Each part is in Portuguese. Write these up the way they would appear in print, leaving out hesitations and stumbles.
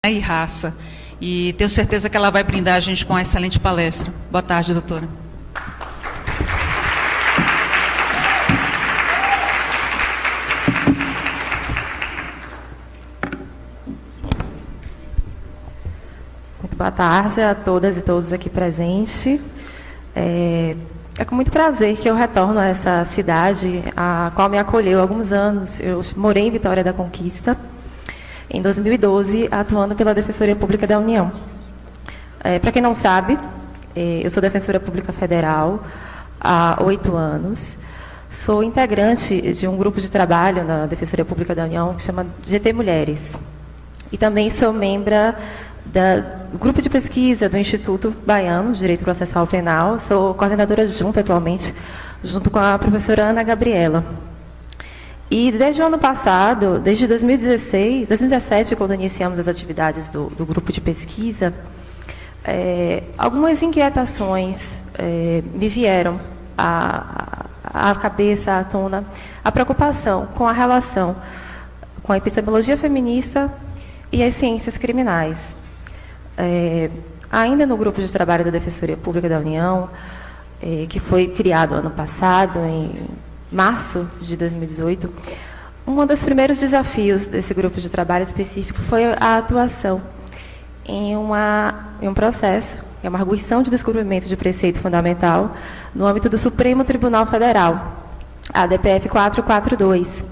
e raça. E tenho certeza que ela vai brindar a gente com uma excelente palestra. Boa tarde, doutora. Muito boa tarde a todas e todos aqui presentes. É com muito prazer que eu retorno a essa cidade, a qual me acolheu há alguns anos. Eu morei em Vitória da Conquista, em 2012, atuando pela Defensoria Pública da União. Para quem não sabe, eu sou defensora pública federal há 8 anos. Sou integrante de um grupo de trabalho na Defensoria Pública da União que chama GT Mulheres. E também sou membro do grupo de pesquisa do Instituto Baiano de Direito Processual Penal. Sou coordenadora adjunta atualmente, junto com a professora Ana Gabriela. E desde o ano passado, desde 2017, quando iniciamos as atividades do grupo de pesquisa, algumas inquietações me vieram à cabeça, à tona, a preocupação com a relação com a epistemologia feminista e as ciências criminais. Ainda no grupo de trabalho da Defensoria Pública da União, que foi criado ano passado, em março de 2018, um dos primeiros desafios desse grupo de trabalho específico foi a atuação em um processo, uma arguição de descobrimento de preceito fundamental no âmbito do Supremo Tribunal Federal, a DPF 442.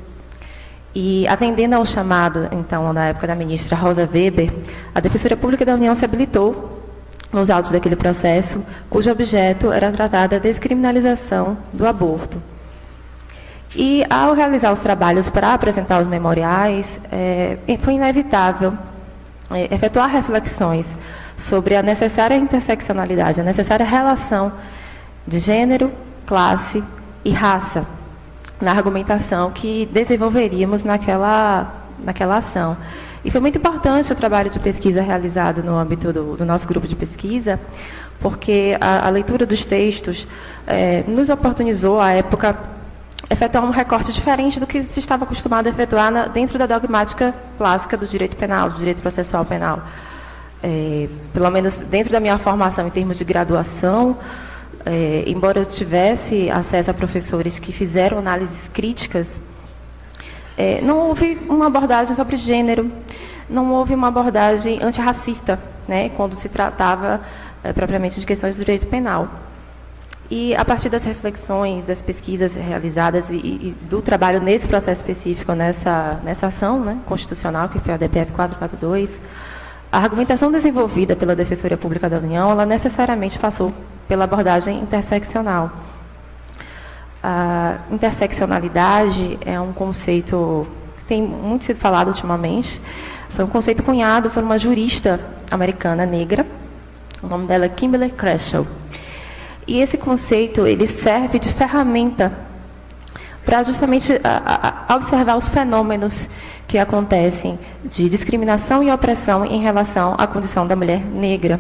E, atendendo ao chamado, então, na época da ministra Rosa Weber, a Defensoria Pública da União se habilitou nos autos daquele processo, cujo objeto era tratar da descriminalização do aborto. E, ao realizar os trabalhos para apresentar os memoriais, foi inevitável efetuar reflexões sobre a necessária interseccionalidade, a necessária relação de gênero, classe e raça, na argumentação que desenvolveríamos naquela ação. E foi muito importante o trabalho de pesquisa realizado no âmbito do nosso grupo de pesquisa, porque a leitura dos textos nos oportunizou, à época, efetuar um recorte diferente do que se estava acostumado a efetuar dentro da dogmática clássica do direito penal, do direito processual penal. Pelo menos dentro da minha formação em termos de graduação, embora eu tivesse acesso a professores que fizeram análises críticas, não houve uma abordagem sobre gênero, não houve uma abordagem antirracista, né, quando se tratava propriamente de questões do direito penal. E, a partir das reflexões, das pesquisas realizadas e do trabalho nesse processo específico, nessa ação, né, constitucional, que foi a DPF 442, a argumentação desenvolvida pela Defensoria Pública da União, ela necessariamente passou pela abordagem interseccional. A interseccionalidade é um conceito que tem muito sido falado ultimamente. Foi um conceito cunhado por uma jurista americana negra, o nome dela é Kimberly Crenshaw. E esse conceito, ele serve de ferramenta para justamente observar os fenômenos que acontecem de discriminação e opressão em relação à condição da mulher negra.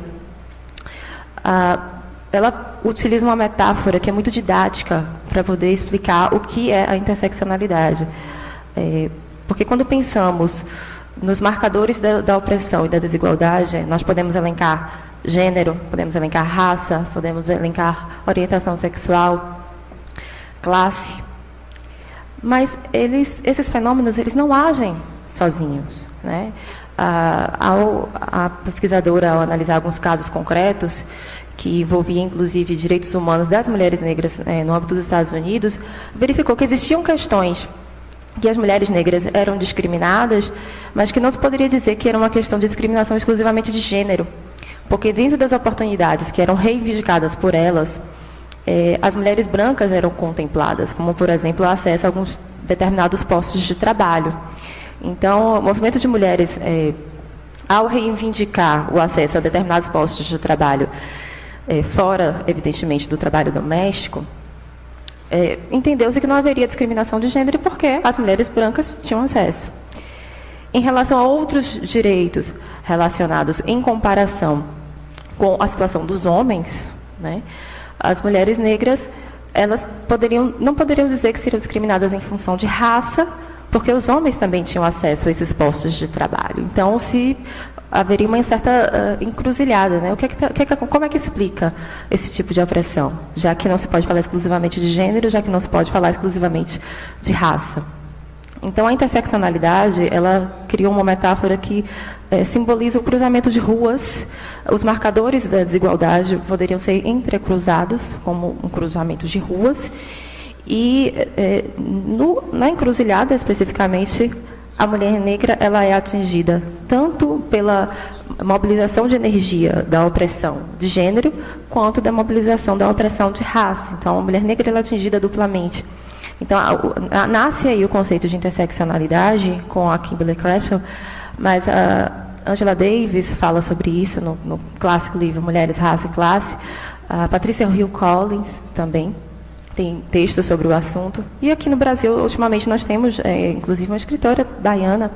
Ela utiliza uma metáfora que é muito didática para poder explicar o que é a interseccionalidade. Porque quando pensamos nos marcadores da opressão e da desigualdade, nós podemos elencar gênero, podemos elencar raça, podemos elencar orientação sexual, classe. Mas esses fenômenos, eles não agem sozinhos, né? A pesquisadora, ao analisar alguns casos concretos, que envolvia, inclusive, direitos humanos das mulheres negras no âmbito dos Estados Unidos, verificou que existiam questões que as mulheres negras eram discriminadas, mas que não se poderia dizer que era uma questão de discriminação exclusivamente de gênero, porque dentro das oportunidades que eram reivindicadas por elas, as mulheres brancas eram contempladas, como, por exemplo, o acesso a alguns determinados postos de trabalho. Então, o movimento de mulheres, ao reivindicar o acesso a determinados postos de trabalho, fora, evidentemente, do trabalho doméstico, entendeu-se que não haveria discriminação de gênero porque as mulheres brancas tinham acesso. Em relação a outros direitos relacionados em comparação com a situação dos homens, né, as mulheres negras, elas não poderiam dizer que seriam discriminadas em função de raça porque os homens também tinham acesso a esses postos de trabalho. Então, haveria uma certa encruzilhada, né? Como é que explica esse tipo de opressão? Já que não se pode falar exclusivamente de gênero, já que não se pode falar exclusivamente de raça. Então, a interseccionalidade, ela criou uma metáfora que simboliza o cruzamento de ruas. Os marcadores da desigualdade poderiam ser entrecruzados, como um cruzamento de ruas. E, na encruzilhada, especificamente, a mulher negra ela é atingida tanto pela mobilização de energia da opressão de gênero, quanto da mobilização da opressão de raça. Então, a mulher negra ela é atingida duplamente. Então, nasce aí o conceito de interseccionalidade com a Kimberly Crenshaw, mas a Angela Davis fala sobre isso no clássico livro Mulheres, Raça e Classe. A Patricia Hill Collins também tem textos sobre o assunto. E aqui no Brasil, ultimamente, nós temos, inclusive, uma escritora baiana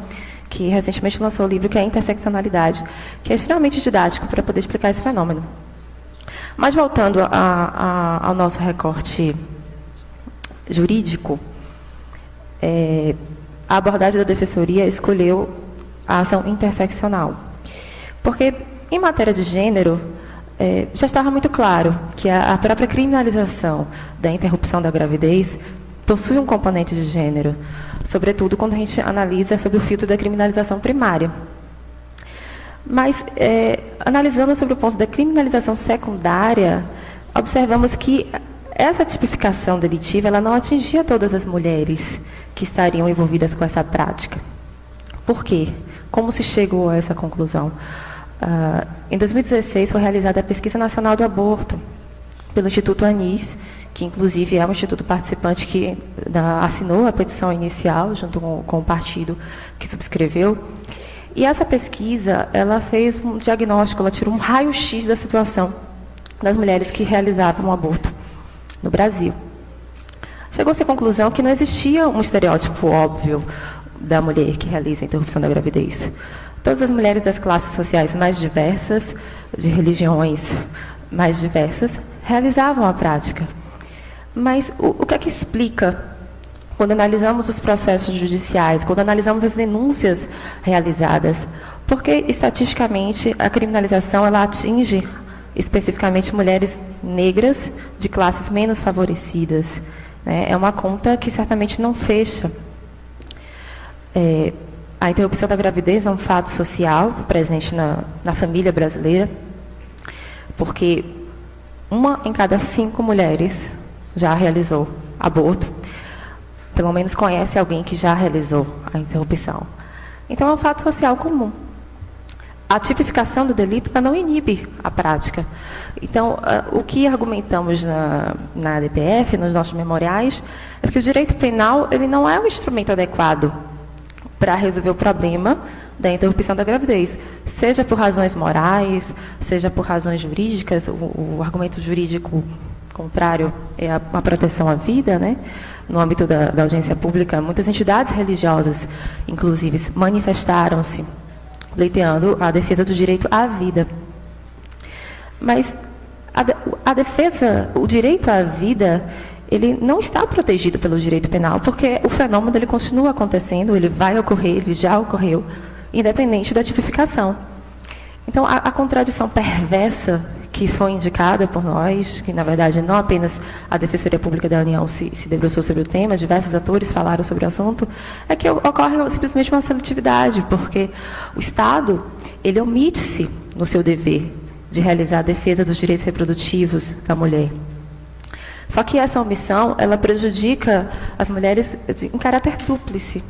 que recentemente lançou o livro que é Interseccionalidade, que é extremamente didático para poder explicar esse fenômeno. Mas, voltando ao nosso recorte jurídico, a abordagem da Defensoria escolheu a ação interseccional. Porque, em matéria de gênero, já estava muito claro que a própria criminalização da interrupção da gravidez possui um componente de gênero, sobretudo quando a gente analisa sob o filtro da criminalização primária. Mas, analisando sobre o ponto da criminalização secundária, observamos que essa tipificação delitiva ela não atingia todas as mulheres que estariam envolvidas com essa prática. Por quê? Como se chegou a essa conclusão? Em 2016, foi realizada a Pesquisa Nacional do Aborto pelo Instituto Anis, que, inclusive, é um instituto participante que assinou a petição inicial, junto com o partido que subscreveu. E essa pesquisa, ela fez um diagnóstico, ela tirou um raio-x da situação das mulheres que realizavam o aborto no Brasil. Chegou-se à conclusão que não existia um estereótipo óbvio da mulher que realiza a interrupção da gravidez. Todas as mulheres das classes sociais mais diversas, de religiões mais diversas, realizavam a prática. Mas o que é que explica, quando analisamos os processos judiciais, quando analisamos as denúncias realizadas, porque, estatisticamente, a criminalização ela atinge especificamente mulheres negras de classes menos favorecidas, né? É uma conta que certamente não fecha. A interrupção da gravidez é um fato social presente na família brasileira, porque 1 em cada 5 mulheres já realizou aborto, pelo menos conhece alguém que já realizou a interrupção. Então, é um fato social comum. A tipificação do delito não inibe a prática. Então, o que argumentamos na ADPF, nos nossos memoriais, é que o direito penal ele não é um instrumento adequado para resolver o problema da interrupção da gravidez, seja por razões morais, seja por razões jurídicas. O argumento jurídico contrário é a proteção à vida, né? No âmbito da audiência pública, muitas entidades religiosas, inclusive, manifestaram-se pleiteando a defesa do direito à vida. Mas a defesa, o direito à vida, ele não está protegido pelo direito penal, porque o fenômeno ele continua acontecendo, ele vai ocorrer, ele já ocorreu, independente da tipificação. Então, a contradição perversa que foi indicada por nós, que, na verdade, não apenas a Defensoria Pública da União se debruçou sobre o tema, diversos atores falaram sobre o assunto, é que ocorre simplesmente uma seletividade, porque o Estado, ele omite-se no seu dever de realizar a defesa dos direitos reprodutivos da mulher. Só que essa omissão, ela prejudica as mulheres em caráter dúplice.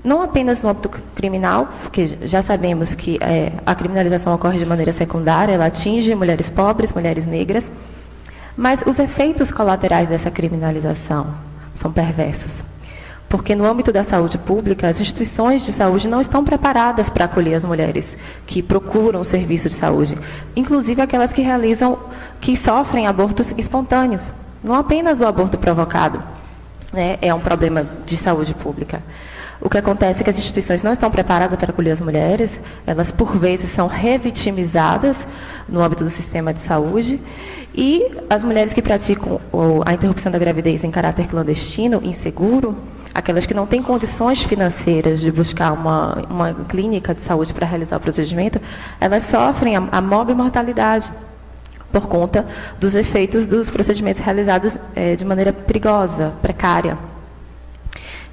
Não apenas no âmbito criminal, porque já sabemos que a criminalização ocorre de maneira secundária, ela atinge mulheres pobres, mulheres negras, mas os efeitos colaterais dessa criminalização são perversos. Porque no âmbito da saúde pública, as instituições de saúde não estão preparadas para acolher as mulheres que procuram o serviço de saúde, inclusive aquelas que sofrem abortos espontâneos. Não apenas o aborto provocado, né, é um problema de saúde pública. O que acontece é que as instituições não estão preparadas para acolher as mulheres, elas, por vezes, são revitimizadas no âmbito do sistema de saúde, e as mulheres que praticam a interrupção da gravidez em caráter clandestino, inseguro, aquelas que não têm condições financeiras de buscar uma clínica de saúde para realizar o procedimento, elas sofrem a morbimortalidade por conta dos efeitos dos procedimentos realizados de maneira perigosa, precária.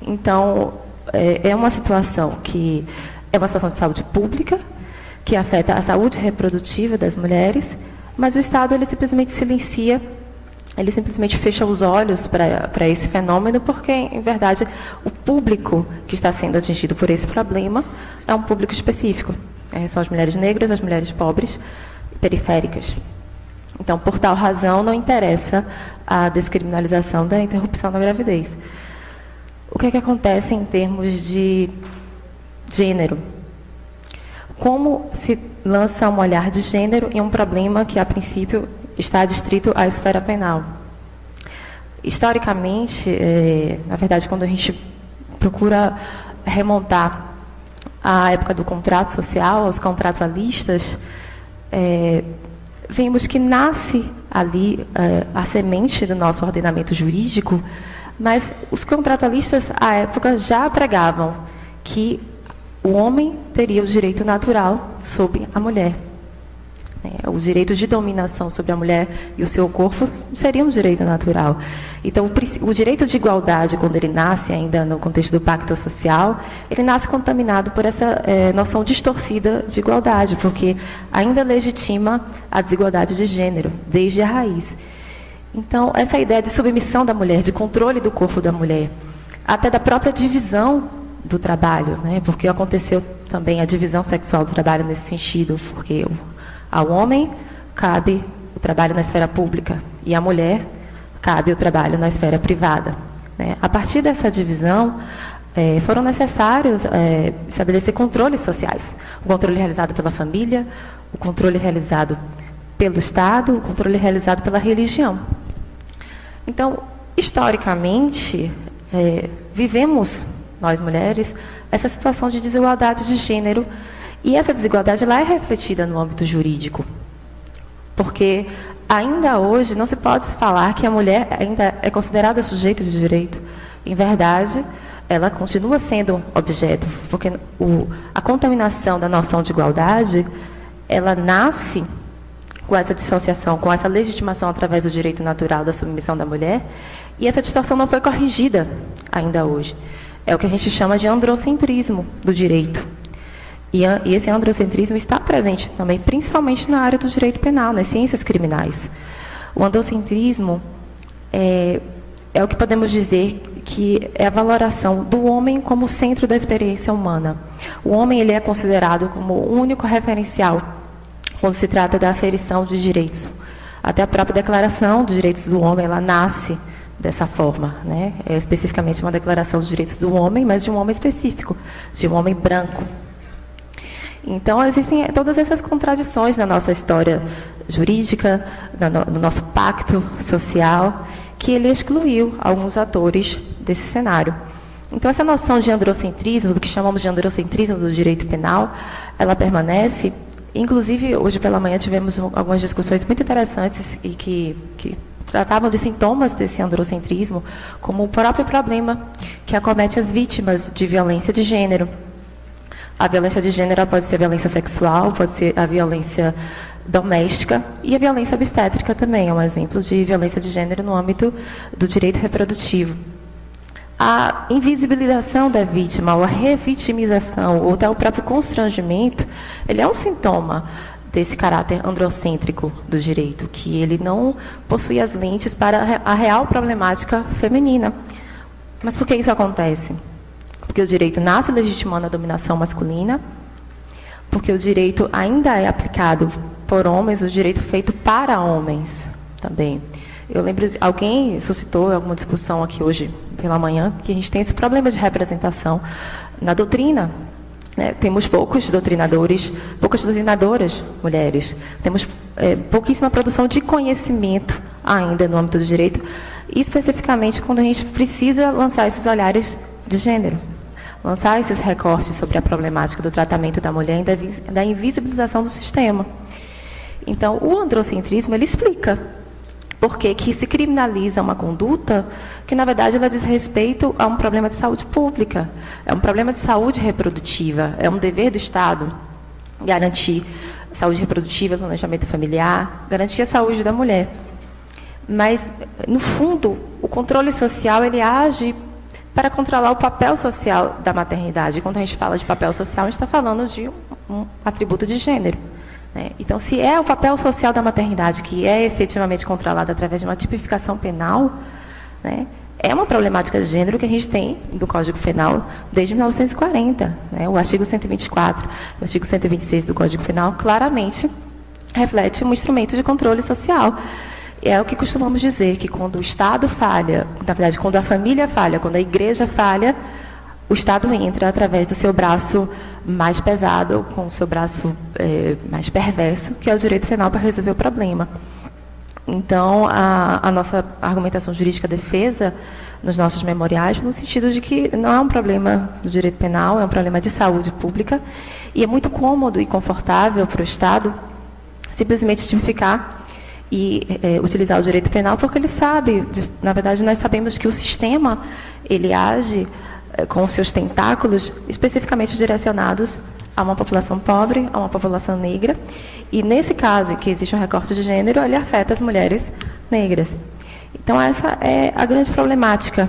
Então, é uma situação que é uma situação de saúde pública, que afeta a saúde reprodutiva das mulheres, mas o Estado ele simplesmente silencia, ele simplesmente fecha os olhos para esse fenômeno, porque, em verdade, o público que está sendo atingido por esse problema é um público específico. São as mulheres negras, as mulheres pobres, periféricas. Então, por tal razão, não interessa a descriminalização da interrupção da gravidez. O que é que acontece em termos de gênero? Como se lança um olhar de gênero em um problema que, a princípio, está adstrito à esfera penal? Historicamente, na verdade, quando a gente procura remontar à época do contrato social, aos contratualistas, vemos que nasce ali a semente do nosso ordenamento jurídico, mas os contratualistas, à época, já pregavam que o homem teria o direito natural sobre a mulher. O direito de dominação sobre a mulher e o seu corpo seria um direito natural. Então, o direito de igualdade, quando ele nasce ainda no contexto do pacto social, ele nasce contaminado por essa noção distorcida de igualdade, porque ainda legitima a desigualdade de gênero, desde a raiz. Então, essa ideia de submissão da mulher, de controle do corpo da mulher, até da própria divisão do trabalho, porque aconteceu também a divisão sexual do trabalho nesse sentido, porque ao homem cabe o trabalho na esfera pública e à mulher cabe o trabalho na esfera privada. A partir dessa divisão, foram necessários estabelecer controles sociais. O controle realizado pela família, o controle realizado pelo Estado, o controle realizado pela religião. Então, historicamente, vivemos, nós mulheres, essa situação de desigualdade de gênero, e essa desigualdade ela é refletida no âmbito jurídico, porque ainda hoje não se pode falar que a mulher ainda é considerada sujeito de direito. Em verdade, ela continua sendo objeto, porque a contaminação da noção de igualdade, ela nasce com essa dissociação, com essa legitimação através do direito natural da submissão da mulher, e essa distorção não foi corrigida ainda hoje. É o que a gente chama de androcentrismo do direito. E esse androcentrismo está presente também, principalmente na área do direito penal, nas ciências criminais. O androcentrismo é o que podemos dizer que é a valoração do homem como centro da experiência humana. O homem ele é considerado como o único referencial quando se trata da aferição de direitos. Até a própria Declaração dos Direitos do Homem, ela nasce dessa forma, É especificamente uma declaração dos direitos do homem, mas de um homem específico, de um homem branco. Então, existem todas essas contradições na nossa história jurídica, no nosso pacto social, que ele excluiu alguns atores desse cenário. Então, essa noção de androcentrismo, do que chamamos de androcentrismo do direito penal, ela permanece. Inclusive, hoje pela manhã tivemos algumas discussões muito interessantes e que tratavam de sintomas desse androcentrismo, como o próprio problema que acomete as vítimas de violência de gênero. A violência de gênero pode ser a violência sexual, pode ser a violência doméstica e a violência obstétrica também é um exemplo de violência de gênero no âmbito do direito reprodutivo. A invisibilização da vítima, ou a revitimização, ou até o próprio constrangimento, ele é um sintoma desse caráter androcêntrico do direito, que ele não possui as lentes para a real problemática feminina. Mas por que isso acontece? Porque o direito nasce legitimando a dominação masculina, porque o direito ainda é aplicado por homens, o direito feito para homens também. Eu lembro, alguém suscitou alguma discussão aqui hoje pela manhã, que a gente tem esse problema de representação na doutrina. Temos poucos doutrinadores, poucas doutrinadoras mulheres. Temos pouquíssima produção de conhecimento ainda no âmbito do direito, e especificamente quando a gente precisa lançar esses olhares de gênero, lançar esses recortes sobre a problemática do tratamento da mulher e da invisibilização do sistema. Então, o androcentrismo, ele explica Porque que se criminaliza uma conduta que, na verdade, ela diz respeito a um problema de saúde pública, é um problema de saúde reprodutiva, é um dever do Estado garantir saúde reprodutiva, planejamento familiar, garantir a saúde da mulher. Mas, no fundo, o controle social, ele age para controlar o papel social da maternidade. Quando a gente fala de papel social, a gente está falando de um atributo de gênero. Então, se é o papel social da maternidade que é efetivamente controlado através de uma tipificação penal, é uma problemática de gênero que a gente tem no Código Penal desde 1940. O artigo 124, o artigo 126 do Código Penal claramente reflete um instrumento de controle social. É o que costumamos dizer, que quando o Estado falha, na verdade, quando a família falha, quando a igreja falha, o Estado entra através do seu braço mais pesado, com o seu braço mais perverso, que é o direito penal, para resolver o problema. Então, a nossa argumentação jurídica defesa nos nossos memoriais, no sentido de que não é um problema do direito penal, é um problema de saúde pública, e é muito cômodo e confortável para o Estado simplesmente tipificar e utilizar o direito penal, porque ele sabe, na verdade, nós sabemos que o sistema, ele age com os seus tentáculos especificamente direcionados a uma população pobre, a uma população negra, e nesse caso, em que existe um recorte de gênero, ele afeta as mulheres negras. Então, essa é a grande problemática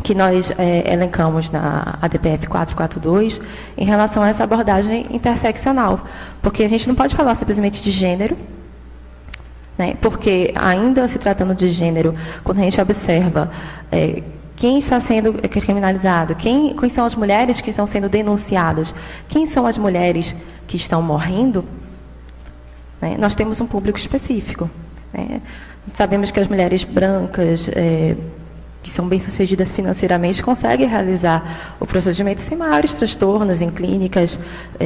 que nós elencamos na ADPF 442 em relação a essa abordagem interseccional, porque a gente não pode falar simplesmente de gênero, porque ainda se tratando de gênero, quando a gente observa quem está sendo criminalizado, quem são as mulheres que estão sendo denunciadas, quem são as mulheres que estão morrendo, nós temos um público específico. Sabemos que as mulheres brancas, que são bem-sucedidas financeiramente, conseguem realizar o procedimento sem maiores transtornos em clínicas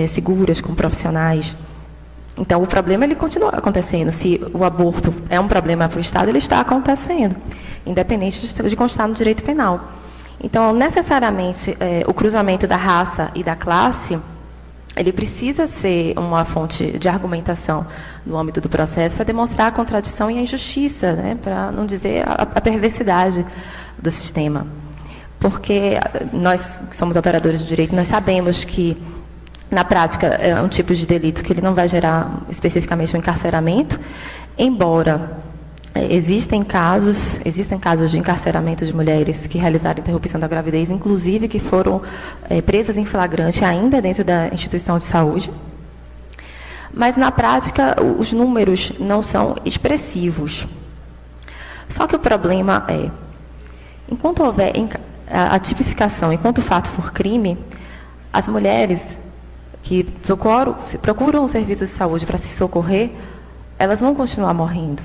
seguras, com profissionais. Então, o problema ele continua acontecendo. Se o aborto é um problema para o Estado, ele está acontecendo, independente de constar no direito penal. Então, necessariamente, o cruzamento da raça e da classe, ele precisa ser uma fonte de argumentação no âmbito do processo para demonstrar a contradição e a injustiça, para não dizer a perversidade do sistema. Porque nós, que somos operadores do direito, nós sabemos que, na prática, é um tipo de delito que ele não vai gerar especificamente um encarceramento, embora existem casos de encarceramento de mulheres que realizaram interrupção da gravidez, inclusive que foram presas em flagrante ainda dentro da instituição de saúde. Mas, na prática, os números não são expressivos. Só que o problema enquanto houver a tipificação, enquanto o fato for crime, as mulheres que procuram os serviços de saúde para se socorrer, elas vão continuar morrendo.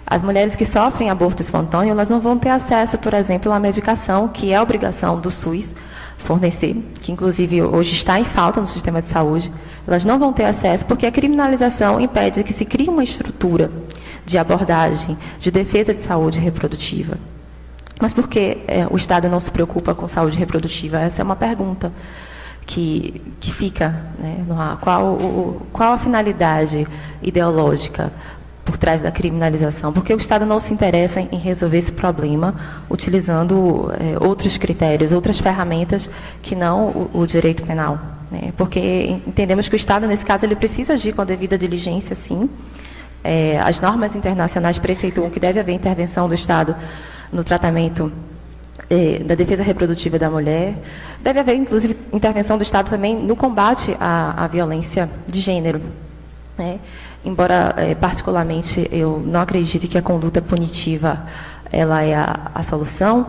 As mulheres que sofrem aborto espontâneo, elas não vão ter acesso, por exemplo, à medicação, que é obrigação do SUS fornecer, que inclusive hoje está em falta no sistema de saúde. Elas não vão ter acesso porque a criminalização impede que se crie uma estrutura de abordagem, de defesa de saúde reprodutiva. Mas por que o Estado não se preocupa com saúde reprodutiva? Essa é uma pergunta que fica, no ar. Qual a finalidade ideológica por trás da criminalização? Porque o Estado não se interessa em resolver esse problema utilizando outros critérios, outras ferramentas que não o direito penal. Porque entendemos que o Estado, nesse caso, ele precisa agir com a devida diligência, sim. As normas internacionais preceituam que deve haver intervenção do Estado no tratamento da defesa reprodutiva da mulher. Deve haver, inclusive, intervenção do Estado também no combate à violência de gênero. Embora, particularmente, eu não acredite que a conduta punitiva ela é a solução,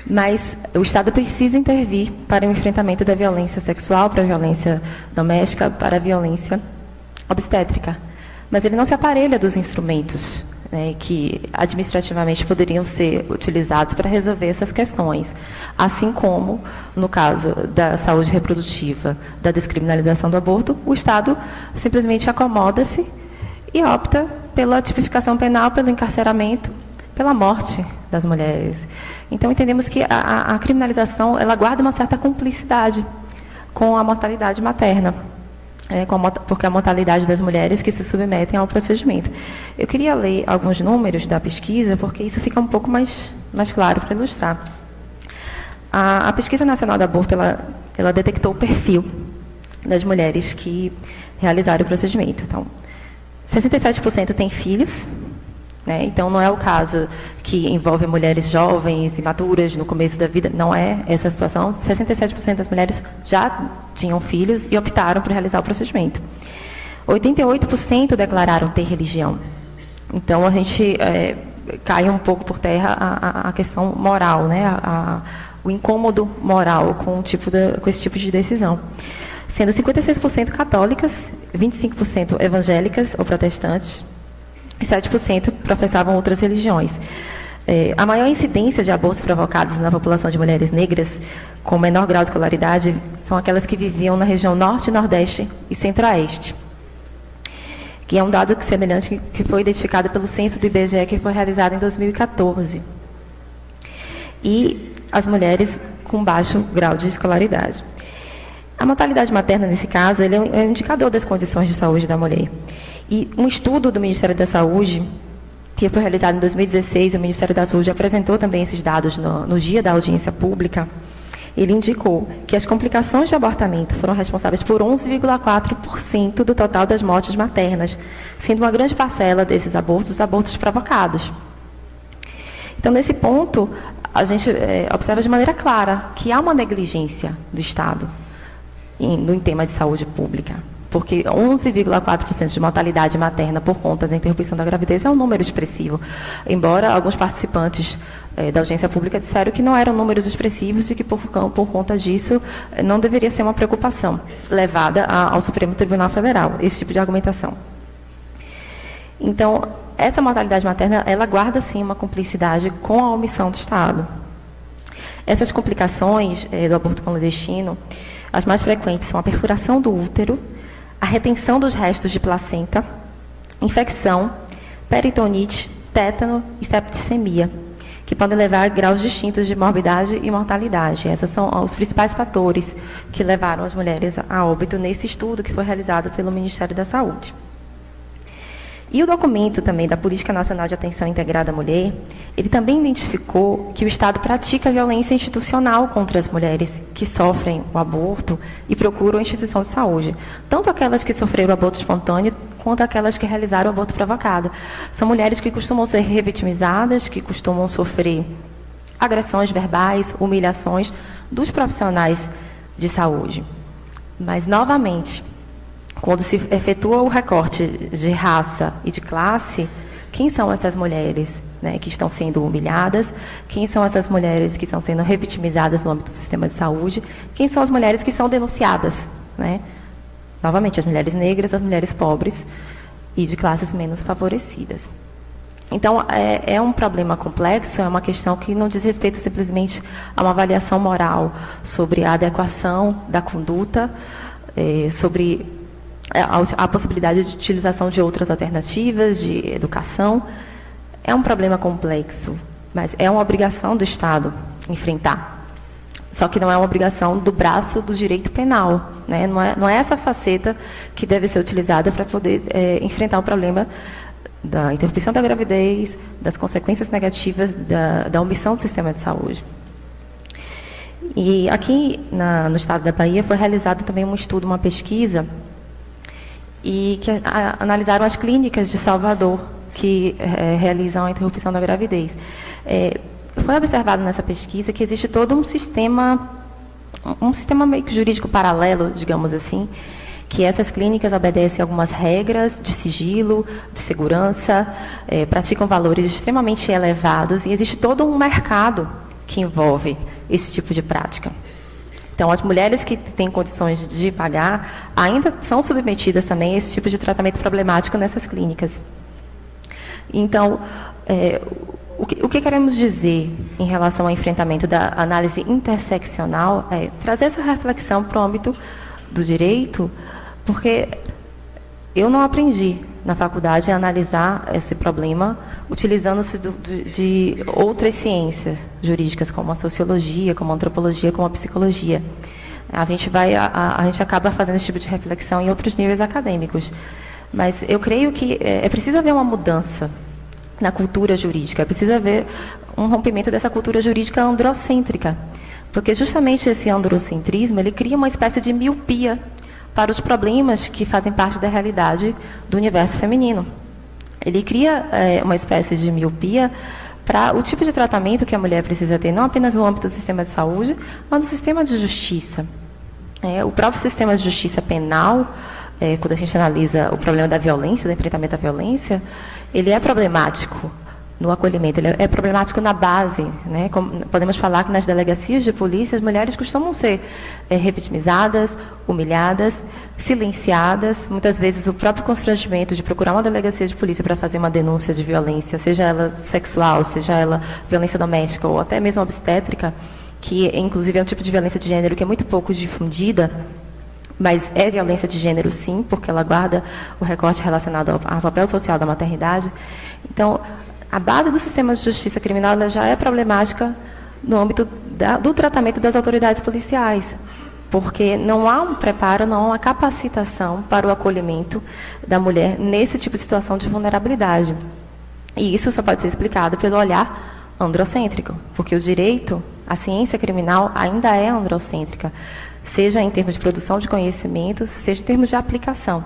mas o Estado precisa intervir para o enfrentamento da violência sexual, para a violência doméstica, para a violência obstétrica. Mas ele não se aparelha dos instrumentos que administrativamente poderiam ser utilizados para resolver essas questões, assim como, no caso da saúde reprodutiva, da descriminalização do aborto, o Estado simplesmente acomoda-se e opta pela tipificação penal, pelo encarceramento, pela morte das mulheres. Então, entendemos que a criminalização ela guarda uma certa cumplicidade com a mortalidade materna. porque a mortalidade das mulheres que se submetem ao procedimento. Eu queria ler alguns números da pesquisa, porque isso fica um pouco mais claro para ilustrar. A Pesquisa Nacional do Aborto, ela detectou o perfil das mulheres que realizaram o procedimento. Então, 67% têm filhos, né? Então, não é o caso que envolve mulheres jovens, imaturas, no começo da vida, não é essa a situação. 67% das mulheres já tinham filhos e optaram por realizar o procedimento. 88% declararam ter religião. Então, a gente cai um pouco por terra a questão moral, né? O incômodo moral com esse tipo de decisão. Sendo 56% católicas, 25% evangélicas ou protestantes, e 7% professavam outras religiões. A maior incidência de abortos provocados na população de mulheres negras com menor grau de escolaridade são aquelas que viviam na região norte, nordeste e centro-oeste, que é um dado semelhante que foi identificado pelo censo do IBGE, que foi realizado em 2014. E as mulheres com baixo grau de escolaridade. A mortalidade materna, nesse caso, ele é um indicador das condições de saúde da mulher. E um estudo do Ministério da Saúde, que foi realizado em 2016, o Ministério da Saúde apresentou também esses dados no dia da audiência pública, ele indicou que as complicações de abortamento foram responsáveis por 11,4% do total das mortes maternas, sendo uma grande parcela desses abortos provocados. Então, nesse ponto, a gente observa de maneira clara que há uma negligência do Estado no tema de saúde pública, porque 11,4% de mortalidade materna por conta da interrupção da gravidez é um número expressivo, embora alguns participantes da audiência pública disseram que não eram números expressivos e que, por conta disso, não deveria ser uma preocupação levada ao Supremo Tribunal Federal, esse tipo de argumentação. Então, essa mortalidade materna, ela guarda, sim, uma cumplicidade com a omissão do Estado. Essas complicações do aborto clandestino, as mais frequentes são a perfuração do útero, a retenção dos restos de placenta, infecção, peritonite, tétano e septicemia, que podem levar a graus distintos de morbidade e mortalidade. Esses são os principais fatores que levaram as mulheres a óbito nesse estudo que foi realizado pelo Ministério da Saúde. E o documento também da Política Nacional de Atenção Integrada à Mulher, ele também identificou que o Estado pratica violência institucional contra as mulheres que sofrem o aborto e procuram a instituição de saúde. Tanto aquelas que sofreram o aborto espontâneo, quanto aquelas que realizaram o aborto provocado. São mulheres que costumam ser revitimizadas, que costumam sofrer agressões verbais, humilhações dos profissionais de saúde. Mas, novamente, quando se efetua o recorte de raça e de classe, quem são essas mulheres, né, que estão sendo humilhadas? Quem são essas mulheres que estão sendo revitimizadas no âmbito do sistema de saúde? Quem são as mulheres que são denunciadas, né? Novamente, as mulheres negras, as mulheres pobres e de classes menos favorecidas. Então, é um problema complexo, é uma questão que não diz respeito simplesmente a uma avaliação moral sobre a adequação da conduta, sobre a possibilidade de utilização de outras alternativas de educação. É um problema complexo, mas é uma obrigação do Estado enfrentar. Só que não é uma obrigação do braço do direito penal, né? Não é essa faceta que deve ser utilizada para poder enfrentar o problema da interrupção da gravidez, das consequências negativas da omissão do sistema de saúde. E aqui no estado da Bahia foi realizado também um estudo, uma pesquisa, e que analisaram as clínicas de Salvador que realizam a interrupção da gravidez. Foi observado nessa pesquisa que existe todo um sistema meio que jurídico paralelo, digamos assim, que essas clínicas obedecem a algumas regras de sigilo, de segurança, praticam valores extremamente elevados, e existe todo um mercado que envolve esse tipo de prática. Então, as mulheres que têm condições de pagar ainda são submetidas também a esse tipo de tratamento problemático nessas clínicas. Então, o que queremos dizer em relação ao enfrentamento da análise interseccional é trazer essa reflexão para o âmbito do direito, porque eu não aprendi na faculdade a analisar esse problema utilizando-se de outras ciências jurídicas, como a sociologia, como a antropologia, como a psicologia. A gente acaba fazendo esse tipo de reflexão em outros níveis acadêmicos. Mas eu creio que é preciso haver uma mudança na cultura jurídica, é preciso haver um rompimento dessa cultura jurídica androcêntrica, porque justamente esse androcentrismo, ele cria uma espécie de miopia para os problemas que fazem parte da realidade do universo feminino. Ele cria uma espécie de miopia para o tipo de tratamento que a mulher precisa ter, não apenas no âmbito do sistema de saúde, mas no sistema de justiça. O próprio sistema de justiça penal, quando a gente analisa o problema da violência, do enfrentamento à violência, ele é problemático no acolhimento, ele é problemático na base, né? Podemos falar que nas delegacias de polícia as mulheres costumam ser revitimizadas, humilhadas, silenciadas, muitas vezes o próprio constrangimento de procurar uma delegacia de polícia para fazer uma denúncia de violência, seja ela sexual, seja ela violência doméstica ou até mesmo obstétrica, que inclusive é um tipo de violência de gênero que é muito pouco difundida, mas é violência de gênero sim, porque ela guarda o recorte relacionado ao papel social da maternidade. Então, a base do sistema de justiça criminal ela já é problemática no âmbito do tratamento das autoridades policiais, porque não há um preparo, não há uma capacitação para o acolhimento da mulher nesse tipo de situação de vulnerabilidade. E isso só pode ser explicado pelo olhar androcêntrico, porque o direito, a ciência criminal ainda é androcêntrica, seja em termos de produção de conhecimento, seja em termos de aplicação.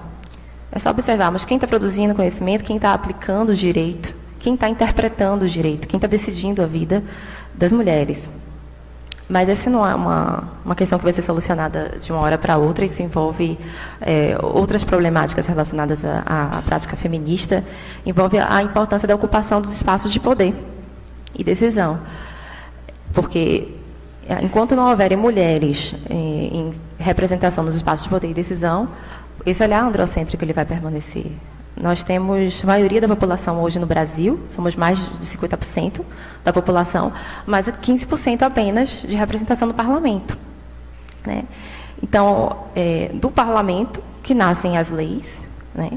É só observarmos quem está produzindo conhecimento, quem está aplicando o direito, quem está interpretando o direito, quem está decidindo a vida das mulheres. Mas essa não é uma questão que vai ser solucionada de uma hora para outra, isso envolve outras problemáticas relacionadas à prática feminista, envolve a importância da ocupação dos espaços de poder e decisão. Porque, enquanto não houverem mulheres em representação nos espaços de poder e decisão, esse olhar androcêntrico ele vai permanecer. Nós temos a maioria da população hoje no Brasil, somos mais de 50% da população, mas 15% apenas de representação no parlamento, né? Então, do parlamento que nascem as leis, né?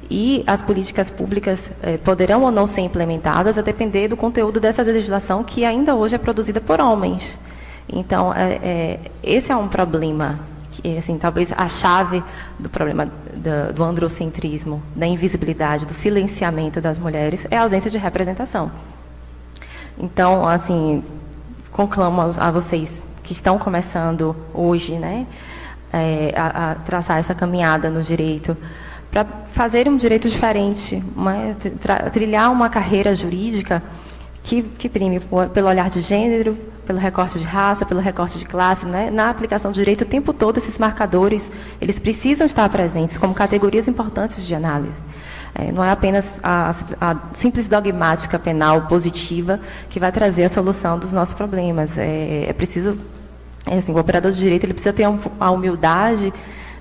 E as políticas públicas poderão ou não ser implementadas a depender do conteúdo dessa legislação que ainda hoje é produzida por homens. Então, esse é um problema. Assim, talvez a chave do problema do androcentrismo, da invisibilidade, do silenciamento das mulheres, é a ausência de representação. Então, assim, conclamo a vocês que estão começando hoje, né, a traçar essa caminhada no direito, para fazer um direito diferente, trilhar uma carreira jurídica que prime pelo olhar de gênero, pelo recorte de raça, pelo recorte de classe, né? Na aplicação do direito, o tempo todo, esses marcadores, eles precisam estar presentes como categorias importantes de análise. Não é apenas a simples dogmática penal positiva que vai trazer a solução dos nossos problemas. É preciso, assim, o operador de direito ele precisa ter a humildade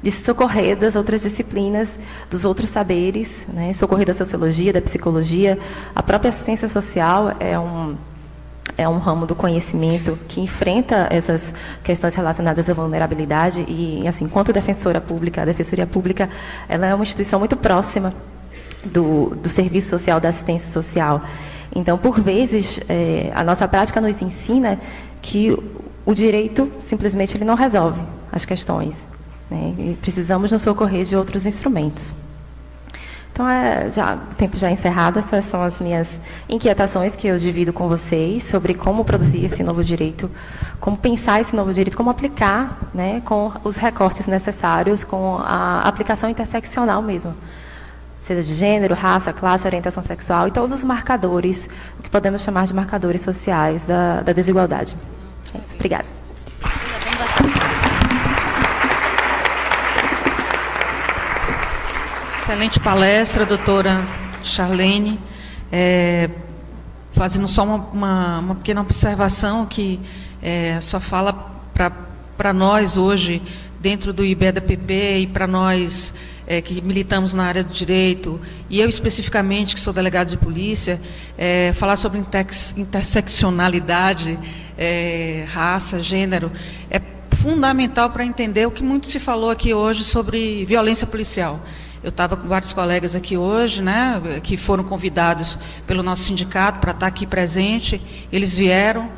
de se socorrer das outras disciplinas, dos outros saberes, né? Socorrer da sociologia, da psicologia. A própria assistência social é um ramo do conhecimento que enfrenta essas questões relacionadas à vulnerabilidade e, assim, enquanto defensora pública, a Defensoria Pública, ela é uma instituição muito próxima do serviço social, da assistência social. Então, por vezes, a nossa prática nos ensina que o direito, simplesmente, ele não resolve as questões, né? E precisamos nos socorrer de outros instrumentos. Então, o tempo já encerrado, essas são as minhas inquietações que eu divido com vocês sobre como produzir esse novo direito, como pensar esse novo direito, como aplicar, né, com os recortes necessários, com a aplicação interseccional mesmo, seja de gênero, raça, classe, orientação sexual e todos os marcadores, o que podemos chamar de marcadores sociais da desigualdade. É isso. Obrigada. Excelente palestra, doutora Charlene. Fazendo só uma pequena observação, que só fala para nós hoje, dentro do IBEDA-PP, e para nós que militamos na área do direito, e eu especificamente, que sou delegado de polícia, falar sobre interseccionalidade, raça, gênero, é fundamental para entender o que muito se falou aqui hoje sobre violência policial. Eu estava com vários colegas aqui hoje, né, que foram convidados pelo nosso sindicato para estar aqui presente. Eles vieram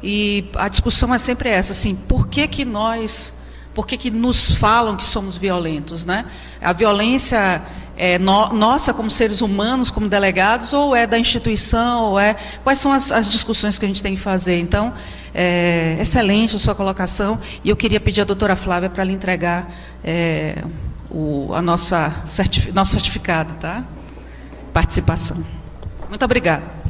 e a discussão é sempre essa, assim, por que nós por que nos falam que somos violentos, né? A violência é nossa como seres humanos, como delegados, ou é da instituição, ou é... Quais são as discussões que a gente tem que fazer? Então, excelente a sua colocação, e eu queria pedir à doutora Flávia para lhe entregar nosso certificado, tá? Participação. Muito obrigada.